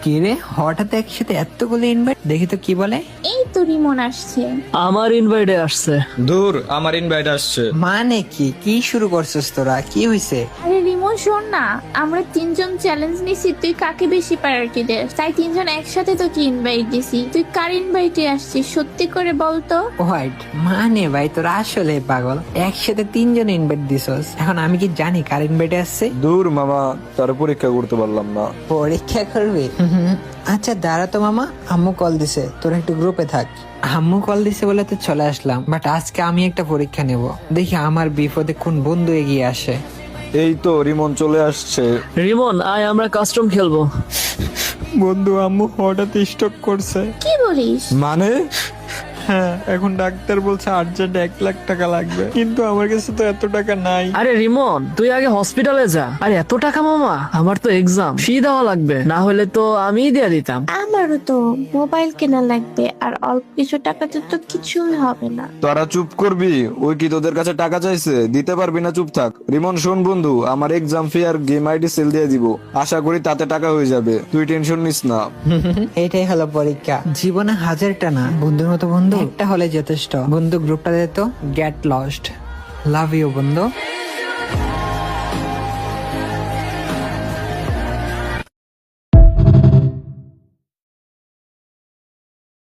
কি রে, হঠাৎ একসাথে এতগুলো ইনভাইট, দেখি তো কি বলে। এই তো রিমন আসছে। আমার ইনভাইটে আসছে। দূর, আমার ইনভাইট আসছে। মানে কি কি শুরু করছিস তোরা, কি হয়েছে? আরে রিমন শোন না, আমরা তিনজন চ্যালেঞ্জ নিছি, তুই কাকে বেশি প্রায়োরিটি দেস? তাই তিনজন একসাথে তোকে ইনভাইট দিছি। তুই কার ইনভাইটে আসছিস সত্যি করে বলতো। হোয়াইট মানে ভাই তোরা আসলে পাগল, একসাথে তিনজন ইনভাইট দিছস, এখন আমি কি জানি কার ইনভাইটে আসছে? দূর মামা, তার পরীক্ষা করতে পারলাম না। পরীক্ষা করবে? আচ্ছা দাঁড়া তো মামা, আম্মু কল দিছে, তোরা একটু গ্রুপে থাক। আম্মু কল দিছে বলে তো চলে আসলাম, বাট আজকে আমি একটা পরীক্ষা নেব, দেখি আমার বিপদে কোন বন্ধু এগিয়ে আসে। এই তো রিমন চলে আসছে। রিমন আয়, আমরা কাস্টম খেলবো। বন্ধু, আম্মু হঠাৎ স্ট্রোক করছে। কি বলিস? মানে হ্যাঁ, এখন ডাক্তার বলছে আর্জেন্ট 1 লাখ টাকা লাগবে, কিন্তু আমার কাছে তো এত টাকা নাই। আরে রিমন, তুই আগে হসপিটালে যা। আরে এত টাকা মামা, আমার তো এক্সাম ফি দেওয়া লাগবে, না হলে তো আমিই দিয়ে দিতাম। আমারও তো মোবাইল কেনা লাগবে, আর অল্প কিছু টাকাতে তো কিছুই হবে না। তোরা চুপ করবি? ওই কি তোদের কাছে টাকা চাইছে? দিতে পারবি না, চুপ থাক। রিমন শোন বন্ধু, আমার এক্সাম ফি আর গেম আইডি সেল দিয়ে দিব, আশা করি তাতে টাকা হয়ে যাবে, তুই টেনশন নিস না। এটাই হলো পরীক্ষা, জীবনে হাজারটা না, বন্ধুর মতো বন্ধু একটা হলে যথেষ্ট। বন্ধু গ্রুপটা দে তো, গেট লস্ট। লাভ ইউ বন্ধু।